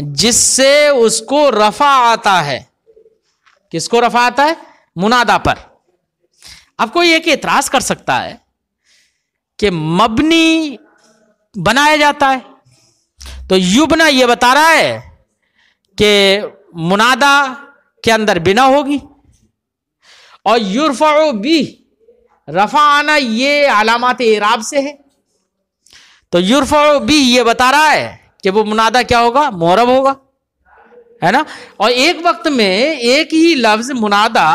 جس سے اس کو رفع آتا ہے. کس کو رفع آتا ہے؟ منادا پر. اب کوئی ایک اعتراض کر سکتا ہے کہ مبنی بنایا جاتا ہے تو یبنا یہ بتا رہا ہے کہ منادا کے اندر بنا ہوگی، اور یرفع بھی رفع آنا یہ علامات اعراب سے ہے، تو یرفع بھی یہ بتا رہا ہے کہ وہ منادا کیا ہوگا؟ معرب ہوگا، ہے نا. اور ایک وقت میں ایک ہی لفظ منادا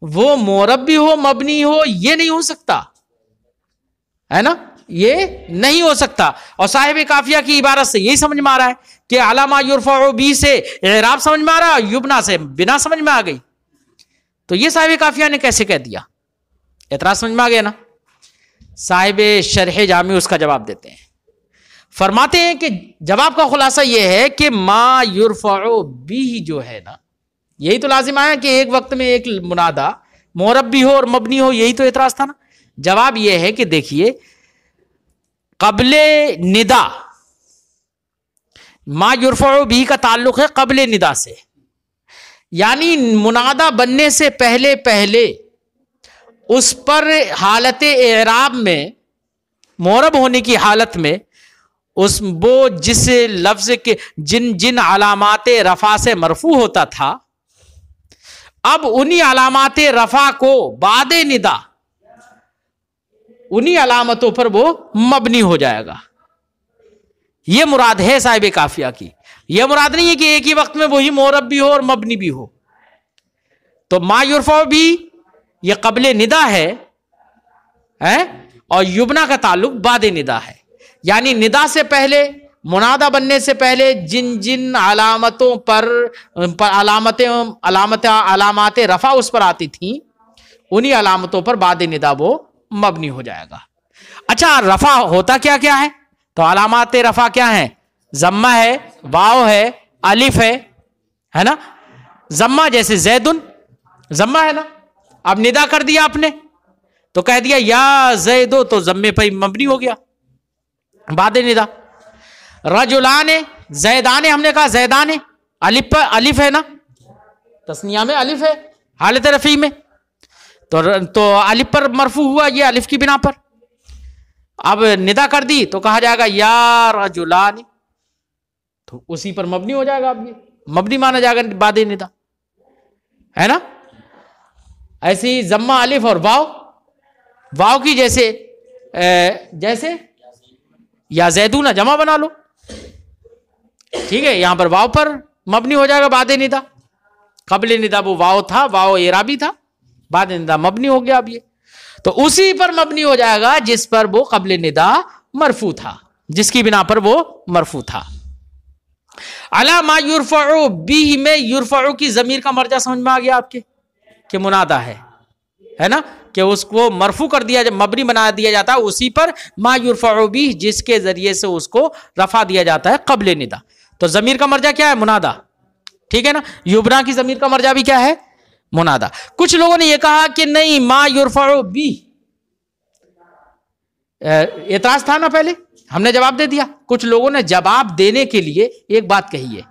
وہ معرب بھی ہو مبنی ہو، یہ نہیں ہو سکتا، ہے نا، یہ نہیں ہو سکتا. اور صاحب کافیہ کی عبارت سے یہی سمجھ میں آ رہا ہے کہ علامہ یرفع بی سے اعراب سمجھ میں آ رہا ہے اور یبنا سے بنا سمجھ میں آ گئی. تو یہ صاحب کافیہ نے کیسے کہہ دیا؟ اعتراض سمجھ میں آ گیا نا. صاحب شرح جامع اس کا جواب دیتے ہیں، فرماتے ہیں کہ جواب کا خلاصہ یہ ہے کہ ما یرفع بھی جو ہے نا، یہی تو لازم آیا کہ ایک وقت میں ایک منادا معرب بھی ہو اور مبنی ہو، یہی تو اعتراض تھا نا. جواب یہ ہے کہ دیکھیے قبل ندا، ما یرفع بھی کا تعلق ہے قبل ندا سے، یعنی منادا بننے سے پہلے پہلے اس پر حالت اعراب میں، معرب ہونے کی حالت میں، وہ جس لفظ کے جن علامات رفع سے مرفوع ہوتا تھا، اب انہی علامات رفع کو بعد ندا انہی علامتوں پر وہ مبنی ہو جائے گا. یہ مراد ہے صاحب کافیہ کی. یہ مراد نہیں ہے کہ ایک ہی وقت میں وہی معرب بھی ہو اور مبنی بھی ہو. تو ما یرفع بھی یہ قبل ندا ہے اور یبنا کا تعلق بعد ندا ہے، یعنی ندا سے پہلے، منادا بننے سے پہلے جن علامتوں پر علامات رفع اس پر آتی تھیں، انہی علامتوں پر بعد ندا وہ مبنی ہو جائے گا. اچھا، رفع ہوتا کیا کیا ہے؟ تو علامات رفع کیا ہیں؟ ضمہ ہے، واو ہے، الف ہے نا. ضمہ جیسے زیدن ضمہ ہے نا. اب ندا کر دیا آپ نے تو کہہ دیا یا زیدو، تو ضمے پہ مبنی ہو گیا بعد ندا. رجلان زیدان، ہم نے کہا زیدان، الف پر الف ہے نا، تسنیہ میں الف ہے حالت رفع میں، تو الف پر مرفوع ہوا یہ الف کی بنا پر. اب ندا کر دی تو کہا جائے گا یا رجلان، تو اسی پر مبنی ہو جائے گا. اب یہ مبنی مانا جائے گا بعد ندا، ہے نا. ایسی ضمہ الف اور واو کی جیسے یا زیدون جمع بنا لو، ٹھیک ہے. یہاں پر واو پر مبنی ہو جائے گا بعد ندا. قبل ندا وہ واو تھا، واو اعرابی تھا، بعد ندا مبنی ہو گیا. اب یہ تو اسی پر مبنی ہو جائے گا جس پر وہ قبل ندا مرفوع تھا، جس کی بنا پر وہ مرفوع تھا. علی ما یرفع بھی میں یرفع کی ضمیر کا مرجع سمجھ میں آ گیا آپ کے کہ منادا ہے نا، کہ اس کو مرفوع کر دیا، مبنی بنا دیا جاتا ہے اسی پر ما یرفع بھی جس کے ذریعے سے اس کو رفع دیا جاتا ہے قبل ندا. تو ضمیر کا مرجع کیا ہے؟ منادا، ٹھیک ہے نا. یبنا کی ضمیر کا مرجع بھی کیا ہے؟ منادا. کچھ لوگوں نے یہ کہا کہ نہیں، ما یرفع بھی، اعتراض تھا نا پہلے، ہم نے جواب دے دیا. کچھ لوگوں نے جواب دینے کے لیے ایک بات کہی ہے،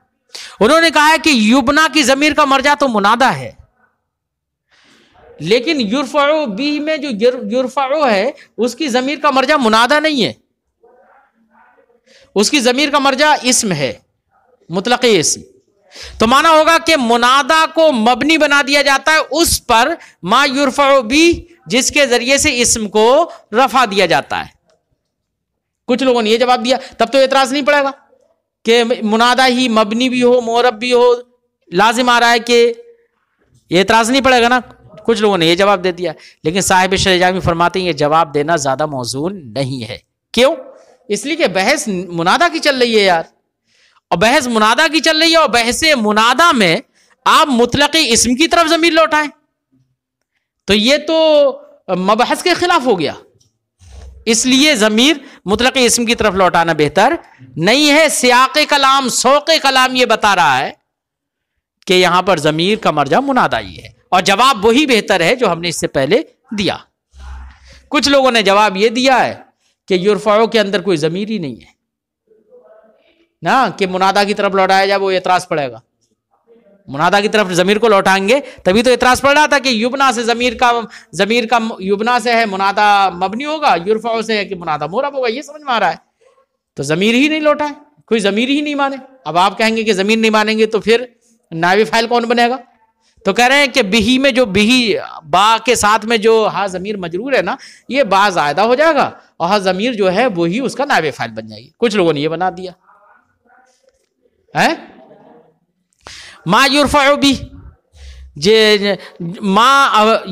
انہوں نے کہا ہے کہ یبنا کی ضمیر کا مرجع تو منادا ہے، لیکن یرفع بھی میں جو یرفع ہے اس کی ضمیر کا مرجع منادا نہیں ہے، اس کی ضمیر کا مرجع اسم ہے، مطلق اسم. تو مانا ہوگا کہ منادا کو مبنی بنا دیا جاتا ہے اس پر ما یرفع بھی جس کے ذریعے سے اسم کو رفع دیا جاتا ہے. کچھ لوگوں نے یہ جواب دیا، تب تو اعتراض نہیں پڑے گا کہ منادا ہی مبنی بھی ہو معرب بھی ہو، لازم آ رہا ہے کہ یہ اعتراض نہیں پڑے گا نا. کچھ لوگوں نے یہ جواب دے دیا، لیکن صاحب شرح جامع فرماتے ہیں یہ جواب دینا زیادہ موزون نہیں ہے. کیوں؟ اس لیے کہ بحث منادا کی چل رہی ہے یار، اور بحث منادا کی چل رہی ہے، اور بحث منادا میں آپ مطلق اسم کی طرف ضمیر لوٹائیں تو یہ تو مبحث کے خلاف ہو گیا. اس لیے ضمیر مطلق اسم کی طرف لوٹانا بہتر نہیں ہے. سیاق کلام، سوق کلام یہ بتا رہا ہے کہ یہاں پر ضمیر کا مرجع منادا ہی ہے، اور جواب وہی بہتر ہے جو ہم نے اس سے پہلے دیا. کچھ لوگوں نے جواب یہ دیا ہے کہ یرفع کے اندر کوئی ضمیر ہی نہیں ہے، نا کہ منادا کی طرف لوٹایا جائے وہ اعتراض پڑے گا. منادا کی طرف ضمیر کو لوٹائیں گے تبھی تو اعتراض پڑ رہا تھا کہ یبنا سے ضمیر کا یبنا سے ہے منادا مبنی ہوگا, یرفع سے ہے کہ منادا معرب ہوگا. یہ سمجھ میں آ رہا ہے. تو ضمیر ہی نہیں لوٹا ہے, کوئی ضمیر ہی نہیں مانے. اب آپ کہیں گے کہ ضمیر نہیں مانیں گے تو پھر نائب فاعل کون بنے گا؟ تو کہہ رہے ہیں کہ بہی میں جو بہی با کے ساتھ میں جو ہا ضمیر مجرور ہے نا, یہ با زائدہ ہو جائے گا اور ہا ضمیر جو ہے وہی اس کا نائب فاعل بن جائے گی. کچھ لوگوں نے یہ بنا دیا ہے. ما یرفع بھی ما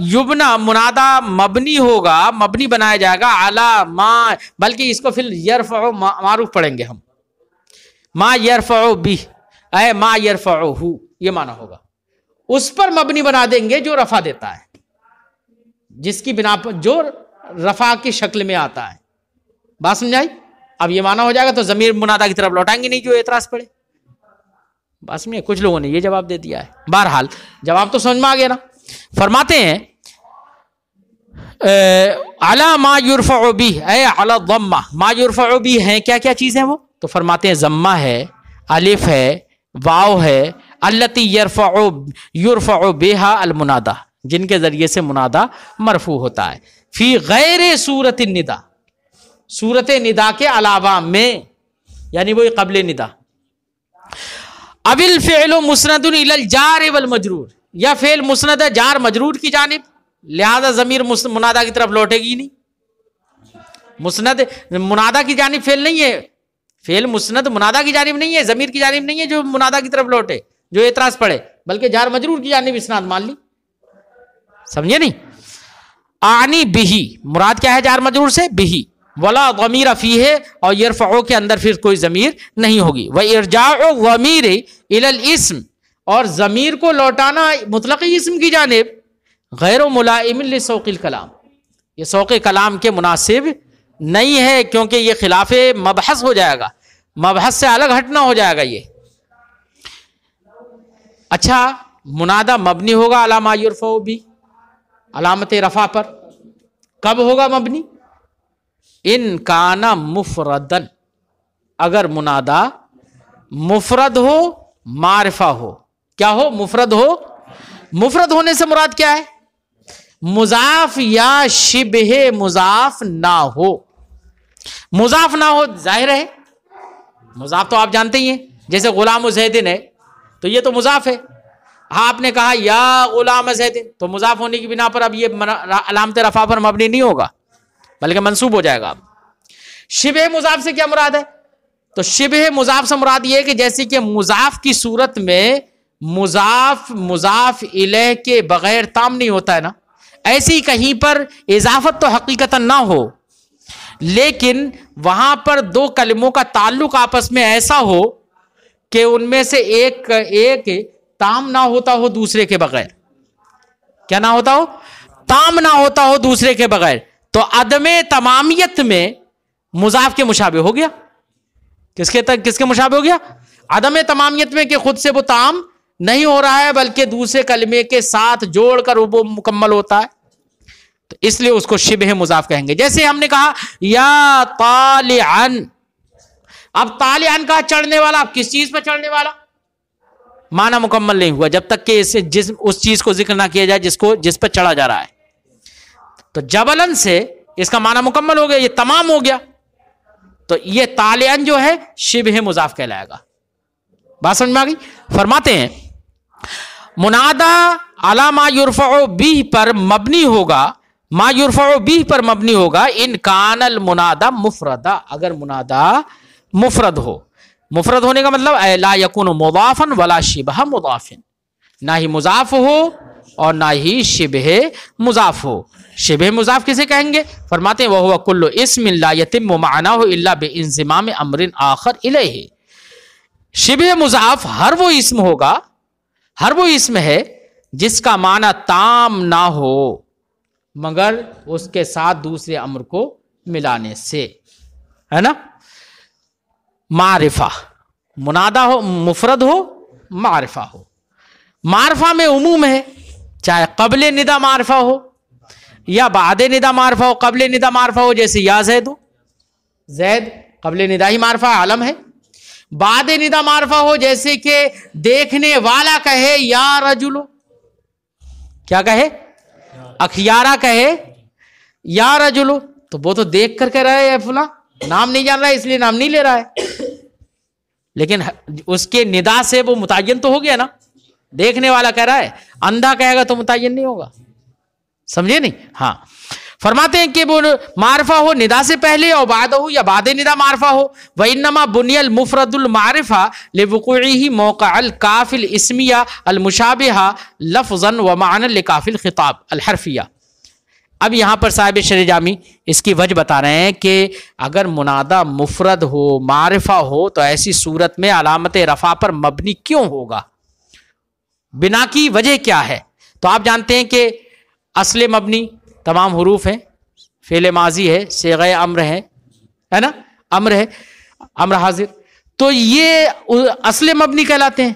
یبنا منادا مبنی ہوگا, مبنی بنایا جائے گا علی ما, بلکہ اس کو پھر یرفع معروف پڑھیں گے ہم. ما یرفع بھی اے ما یرفعہ, یہ معنی ہوگا. اس پر مبنی بنا دیں گے جو رفع دیتا ہے, جس کی بنا پر جو رفع کی شکل میں آتا ہے. بات سمجھائی؟ اب یہ معنی ہو جائے گا تو ضمیر منادا کی طرف لوٹائیں گے نہیں جو اعتراض پڑے. بس میں کچھ لوگوں نے یہ جواب دے دیا ہے. بہرحال جواب تو سمجھ میں آ گیا نا. فرماتے ہیں علی ما یرفع بھی اے علی الضمہ, ما یرفع بھی ہیں کیا کیا چیزیں وہ؟ تو فرماتے ہیں ضمہ ہے, الف ہے, واو ہے, التی یرفع بہا المنادا, جن کے ذریعے سے منادا مرفوع ہوتا ہے. فی غیر صورت الندا, صورت ندا کے علاوہ میں, یعنی وہی قبل ندا. اب الفعل مسند الی الجار والمجرور, یا فعل مسند ہے جار مجرور کی جانب, لہذا ضمیر منادا کی طرف لوٹے گی نہیں. مسند منادا کی جانب فعل نہیں ہے, فعل مسند منادا کی جانب نہیں ہے, ضمیر کی جانب نہیں ہے جو منادا کی طرف لوٹے, جو اعتراض پڑے, بلکہ جار مجرور کی جانب اسناد مان لی. سمجھے نہیں؟ آنی بہی, مراد کیا ہے جار مجرور سے؟ بہی. ولا ضمیر فیہ, اور یرفع کے اندر پھر کوئی ضمیر نہیں ہوگی. وارجاع ضمیر الی الاسم, اور ضمیر کو لوٹانا مطلق اسم کی جانب, غیر ملائم لسوق الکلام, یہ سوق کلام کے مناسب نہیں ہے, کیونکہ یہ خلاف مبحث ہو جائے گا, مبحث سے الگ ہٹنا ہو جائے گا یہ. اچھا, منادا مبنی ہوگا علی ما یرفع بھی, علامت رفع پر. کب ہوگا مبنی؟ ان کانا مفردن, اگر منادا مفرد ہو, معرفہ ہو. کیا ہو؟ مفرد ہو. مفرد ہونے سے مراد کیا ہے؟ مضاف یا شبہ مضاف نہ ہو. مضاف نہ ہو ظاہر ہے, مضاف تو آپ جانتے ہی ہیں, جیسے غلام زیدن ہے تو یہ تو مضاف ہے. ہاں آپ نے کہا یا غلام زیدن, تو مضاف ہونے کی بنا پر اب یہ علامت رفع پر مبنی نہیں ہوگا بلکہ منصوب ہو جائے گا. اب شبہ مضاف سے کیا مراد ہے؟ تو شبہ مضاف سے مراد یہ ہے کہ جیسے کہ مضاف کی صورت میں مضاف الیہ کے بغیر تام نہیں ہوتا ہے نا, ایسی کہیں پر اضافت تو حقیقتاً نہ ہو, لیکن وہاں پر دو کلموں کا تعلق آپس میں ایسا ہو کہ ان میں سے ایک تام نہ ہوتا ہو دوسرے کے بغیر. کیا نہ ہوتا ہو؟ تام نہ ہوتا ہو دوسرے کے بغیر. تو عدم تمامیت میں مضاف کے مشابہ ہو گیا. کس کے مشابہ ہو گیا؟ عدم تمامیت میں کہ خود سے وہ تام نہیں ہو رہا ہے بلکہ دوسرے کلمے کے ساتھ جوڑ کر وہ مکمل ہوتا ہے, تو اس لیے اس کو شبہ مضاف کہیں گے. جیسے ہم نے کہا یا طالعن, اب طالعن کا چڑھنے والا, اب کس چیز پہ چڑھنے والا؟ معنی مکمل نہیں ہوا جب تک کہ اس چیز کو ذکر نہ کیا جائے جس پہ چڑھا جا رہا ہے. تو جبلن سے اس کا معنی مکمل ہو گیا, یہ تمام ہو گیا, تو یہ طالعن جو ہے شبہ مضاف کہلائے گا. بات سمجھ میں آ گئی؟ فرماتے ہیں منادا علی ما یرفع بھی پر مبنی ہوگا, ما یرفع بھی پر مبنی ہوگا ان کان المنادا مفردا, اگر منادا مفرد ہو. مفرد ہونے کا مطلب لا یکون مضافا ولا شبہ مضاف, نہ ہی مضاف ہو اور نہ ہی شبہ مضاف ہو. شبہ مضاف کسے کہیں گے؟ فرماتے ہیں وہو کل اسم لا یتم معناہ الا بانضمام امر آخر الیہ. شبہ مضاف ہر وہ اسم ہوگا, ہر وہ اسم ہے جس کا معنی تام نہ ہو مگر اس کے ساتھ دوسرے امر کو ملانے سے, ہے نا. معرفہ, منادا ہو, مفرد ہو, معرفہ ہو. معرفہ میں عموم ہے, چاہے قبل ندا معرفہ ہو یا بعد ندا معرفہ ہو. قبل ندا معرفہ ہو جیسے یا زید ہو, زید قبل ندا ہی معرفہ علم ہے. بعد ندا معرفہ ہو، جیسے کہ دیکھنے والا کہے یا رجلو، کیا کہے؟ اخیارا کہے یا رجلو، تو وہ تو دیکھ کر کہہ رہا ہے فلاں، نام نہیں جان رہا ہے اس لیے نام نہیں لے رہا ہے، لیکن اس کے ندا سے وہ متعین تو ہو گیا نا، دیکھنے والا کہہ رہا ہے، اندھا کہے گا تو متعین نہیں ہوگا، سمجھے نہیں؟ ہاں، فرماتے ہیں کہ وہ معرفہ ہو ندا سے پہلے اور بعد ہو یا بعد ندا معرفہ ہو. وَإِنَّمَا بُنِيَ الْمُفْرَدُ الْمَعْرِفَةِ لِوُقُوعِهِ مَوْقِعَ الْكَافِ الْإِسْمِيَّةِ الْمُشَابِهَةِ لَفْظًا وَمَعْنًا لِكَافِ الْخِطَابِ الْحَرْفِيَّةِ. اب یہاں پر صاحب شرح جامی اس کی وجہ بتا رہے ہیں کہ اگر منادہ مفرد ہو معرفہ ہو تو ایسی صورت میں علامت رفع پر مبنی کیوں ہوگا؟ بنا کی وجہ کیا ہے؟ تو آپ جانتے ہیں کہ اصل مبنی تمام حروف ہیں، فعل ماضی ہے، صیغہ امر ہے نا، امر ہے، امر حاضر، تو یہ اصل مبنی کہلاتے ہیں.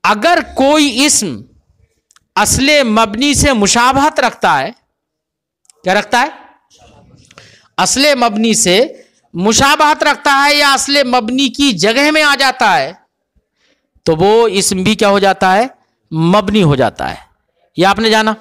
اگر کوئی اسم اصل مبنی سے مشابہت رکھتا ہے، کیا رکھتا ہے؟ اصل مبنی سے مشابہت رکھتا ہے یا اصل مبنی کی جگہ میں آ جاتا ہے تو وہ اسم بھی کیا ہو جاتا ہے؟ مبنی ہو جاتا ہے. یہ آپ نے جانا.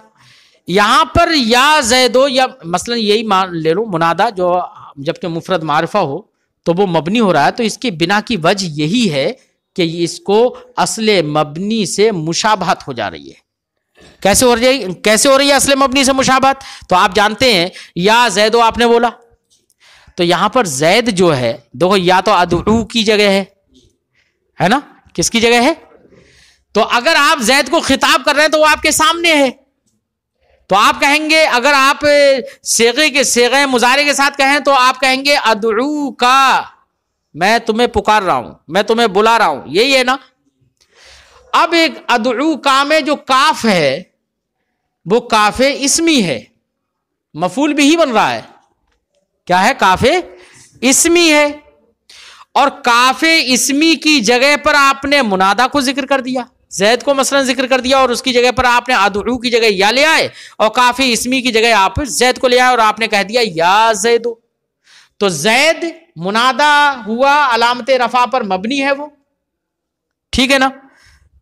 یہاں پر یا زیدو، یا مثلا یہی مان لے لو منادہ جو جبکہ مفرد معرفہ ہو تو وہ مبنی ہو رہا ہے، تو اس کی بنا کی وجہ یہی ہے کہ اس کو اصل مبنی سے مشابہت ہو جا رہی ہے. کیسے ہو رہی ہے اصل مبنی سے مشابہت؟ تو آپ جانتے ہیں یا زیدو آپ نے بولا، تو یہاں پر زید جو ہے دیکھو یا تو ادعو کی جگہ ہے نا، کس کی جگہ ہے؟ تو اگر آپ زید کو خطاب کر رہے ہیں تو وہ آپ کے سامنے ہے، تو آپ کہیں گے، اگر آپ صیغہ مضارع کے ساتھ کہیں تو آپ کہیں گے ادعو کا، میں تمہیں پکار رہا ہوں، میں تمہیں بلا رہا ہوں، یہی ہے نا. اب ایک ادعو کا میں جو کاف ہے وہ کاف اسمی ہے، مفعول بھی بن رہا ہے. کیا ہے؟ کاف اسمی ہے، اور کاف اسمی کی جگہ پر آپ نے منادہ کو ذکر کر دیا، زید کو مثلا ذکر کر دیا، اور اس کی جگہ پر آپ نے ادعو کی جگہ یا لے آئے اور کاف اسمی کی جگہ آپ زید کو لے آئے اور آپ نے کہہ دیا یا زیدو. تو زید منادہ ہوا، علامت رفع پر مبنی ہے وہ، ٹھیک ہے نا.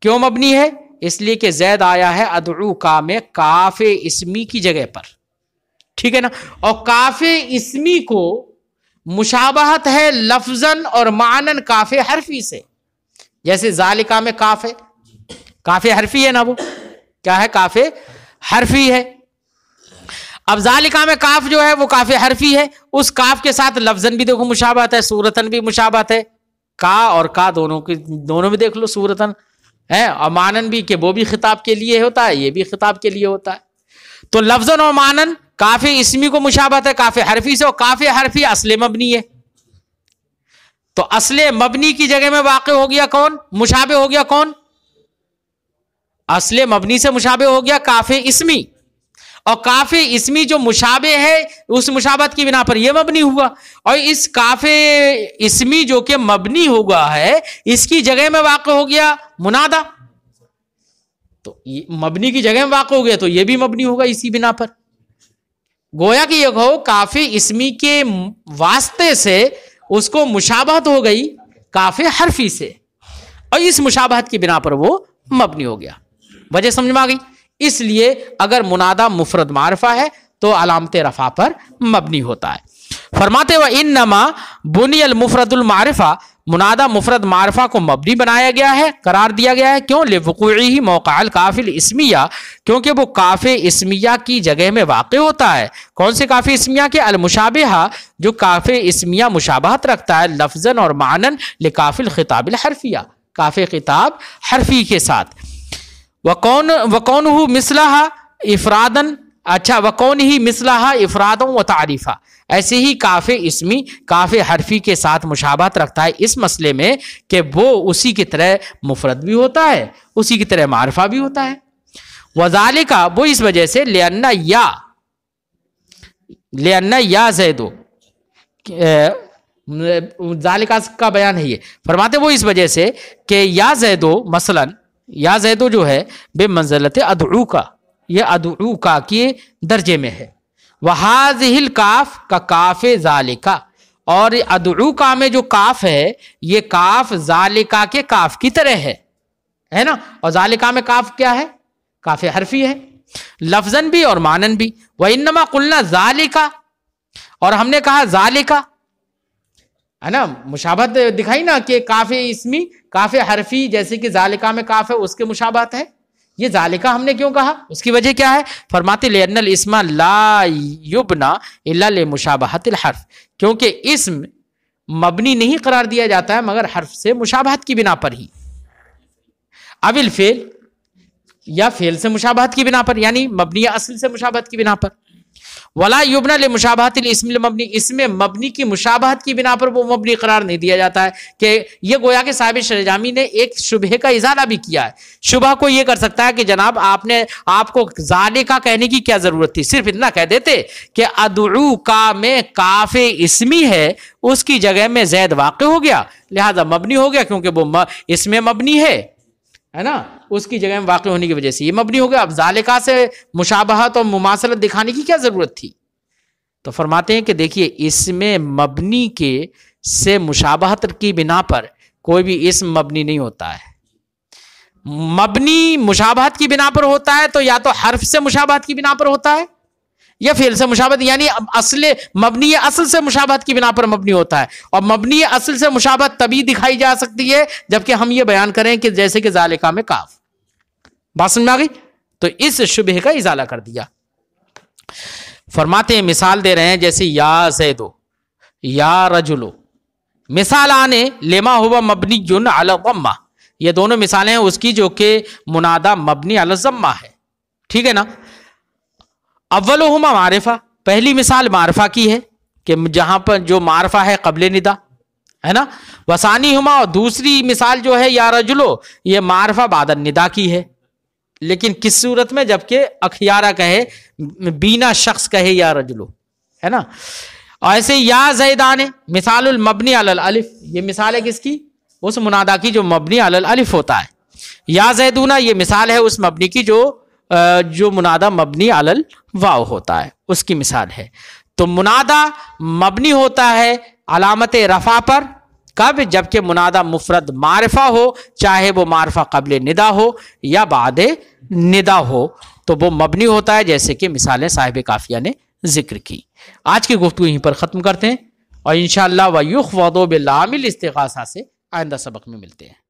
کیوں مبنی ہے؟ اس لیے کہ زید آیا ہے ادعو کا میں کاف اسمی کی جگہ پر، ٹھیک ہے نا. اور کاف اسمی کو مشابہت ہے لفظاً اور معنن کاف حرفی سے، جیسے ذالکا میں کاف ہے، کاف حرفی ہے نا، وہ کیا ہے؟ کاف حرفی ہے. اب ذالکا میں کاف جو ہے وہ کاف حرفی ہے، اس کاف کے ساتھ لفظاً بھی دیکھو مشابہت ہے، صورتاً بھی مشابہت ہے، کا اور کا دونوں بھی دیکھ لو صورتاً ہے، اور معنن بھی کہ وہ بھی خطاب کے لیے ہوتا ہے، یہ بھی خطاب کے لیے ہوتا ہے. تو لفظاً اور معنن کاف اسمی کو مشابہت ہے کاف حرفی سے، اور کاف حرفی اصل مبنی ہے. تو اصل مبنی کی جگہ میں واقع ہو گیا کون؟ مشابہ ہو گیا کون؟ اصل مبنی سے مشابہ ہو گیا کاف اسمی، اور کاف اسمی جو مشابہ ہے اس مشابہت کی بنا پر یہ مبنی ہوا، اور اس کاف اسمی جو کہ مبنی ہوا ہے اس کی جگہ میں واقع ہو گیا منادہ، تو مبنی کی جگہ میں واقع ہو گیا تو یہ بھی مبنی ہوگا اسی بنا پر. گویا کہ یہ کہو کاف اسمی کے واسطے سے اس کو مشابہت ہو گئی کاف حرفی سے، اور اس مشابہت کی بنا پر وہ مبنی ہو گیا. وجہ سمجھ میں آ گئی؟ اس لیے اگر منادہ مفرد معرفہ ہے تو علامت رفع پر مبنی ہوتا ہے. فرماتے ہوا انما بنی المفرد المعرفہ، منادہ مفرد معرفہ کو مبنی بنایا گیا ہے، قرار دیا گیا ہے. کیوں؟ لوقوعہ موقع الکاف الاسمیہ، کیونکہ وہ کاف اسمیہ کی جگہ میں واقع ہوتا ہے. کون سے کاف اسمیہ کے؟ المشابہہ، جو کاف اسمیہ مشابہت رکھتا ہے لفظاً اور معنن لکاف الخطاب الحرفیہ، کاف خطاب حرفی کے ساتھ. وَكَوْنُهُ مِثْلَهَا افراداً، اچھا وَكَوْنِهِ مِثْلَهَا افراداً وتعریفا، ایسے ہی کاف اسمی کاف حرفی کے ساتھ مشابہت رکھتا ہے اس مسئلے میں کہ وہ اسی کی طرح مفرد بھی ہوتا ہے، اسی کی طرح معرفہ بھی ہوتا ہے. وَذَلِكَ، وہ اس وجہ سے لِأَنَّ یا زیدو، ذالکہ کا بیان ہے یہ. فرماتے وہ اس وجہ سے کہ یا زیدو، مثلاً یا زیدو جو ہے بے منزلت ادعو کا، یہ ادعو کا کے درجے میں ہے. وَهَذِهِ الْكَافِ کا کاف ذَلِكَ، اور ادعو کا میں جو کاف ہے یہ کاف ذالکا کے کاف کی طرح ہے نا، اور ذالکا میں کاف کیا ہے؟ کاف حرفی ہے، لفظاً بھی اور معنن بھی۔ وَإِنَّمَا قُلْنَا ذَالِكَ، اور ہم نے کہا ذالکا، ہے نا، مشابہت دکھائی نا کہ کاف اسمی کاف حرفی جیسے کہ ذالکا میں کاف ہے اس کے مشابہت ہے۔ یہ ذالکا ہم نے کیوں کہا؟ اس کی وجہ کیا ہے؟ فرماتے لِأَنَّ الْإِسْمَ لَا يُبْنَى إِلَّا لِمُشَابَهَةِ الْحَرْف، کیونکہ اسم مبنی نہیں قرار دیا جاتا ہے مگر حرف سے مشابہت کی بنا پر ہی، اب الفعل یا فعل سے مشابہت کی بنا پر، یعنی مبنی اصل سے مشابہت کی بنا پر۔ ولا یبنا لمشابہت الاسم المبنی، اس میں مبنی کی مشابہت کی بنا پر وہ مبنی قرار نہیں دیا جاتا ہے، کہ یہ گویا کہ صاحب شرجامی نے ایک شبہ کا ازالہ بھی کیا ہے۔ شبہ کو یہ کر سکتا ہے کہ جناب آپ کو ذالکا کہنے کی کیا ضرورت تھی، صرف اتنا کہہ دیتے کہ ادعو کا میں کاف اسمی ہے اس کی جگہ میں زید واقع ہو گیا لہذا مبنی ہو گیا، کیونکہ وہ اس میں مبنی ہے نا، اس کی جگہ میں واقع ہونے کی وجہ سے یہ مبنی ہو گیا۔ اب ذالکا سے مشابہت اور مماثلت دکھانے کی کیا ضرورت تھی؟ تو فرماتے ہیں کہ دیکھیے اس میں مبنی کے سے مشابہت کی بنا پر کوئی بھی اسم مبنی نہیں ہوتا ہے۔ مبنی مشابہت کی بنا پر ہوتا ہے تو یا تو حرف سے مشابہت کی بنا پر ہوتا ہے یا فعل سے مشابہت، یعنی مبنی اصل سے مشابہت کی بنا پر مبنی ہوتا ہے، اور مبنی اصل سے مشابہت تبھی دکھائی جا سکتی ہے جبکہ ہم یہ بیان کریں کہ جیسے کہ ذالکا میں کاف۔ بات سمجھ میں آ گئی؟ تو اس شبہ کا ازالہ کر دیا۔ فرماتے ہیں مثال دے رہے ہیں جیسے یا زیدو یا رجلو، مثال آنے لما ہوا مبنی جن علی الضمہ، یہ دونوں مثالیں ہیں اس کی جو کہ منادہ مبنی علی الضمہ ہے، ٹھیک ہے نا۔ اولہما معرفہ، پہلی مثال معرفہ کی ہے کہ جہاں پر جو معرفہ ہے قبل ندا ہے نا، وثانیہما، اور دوسری مثال جو ہے یا رجلو یہ معرفہ بعد الندا کی ہے، لیکن کس صورت میں؟ جبکہ اخیارہ کہے، بینا شخص کہے یا رجلو، ہے نا۔ اور ایسے یا زیدان مثال المبنی علی الالف، یہ مثال ہے کس کی؟ اس منادا کی جو مبنی علی الالف ہوتا ہے۔ یا زیدونا یہ مثال ہے اس مبنی کی جو منادہ مبنی علی الواو ہوتا ہے، اس کی مثال ہے۔ تو منادہ مبنی ہوتا ہے علامت رفع پر کب؟ جبکہ منادہ مفرد معرفہ ہو، چاہے وہ معرفہ قبل ندا ہو یا بعد ندا ہو تو وہ مبنی ہوتا ہے، جیسے کہ مثالیں صاحب کافیہ نے ذکر کی۔ آج کی گفتگو یہیں پر ختم کرتے ہیں اور انشاءاللہ وَيُخْوَضُ بِاللَّامِ الاستغاثہ سے آئندہ سبق میں ملتے ہیں۔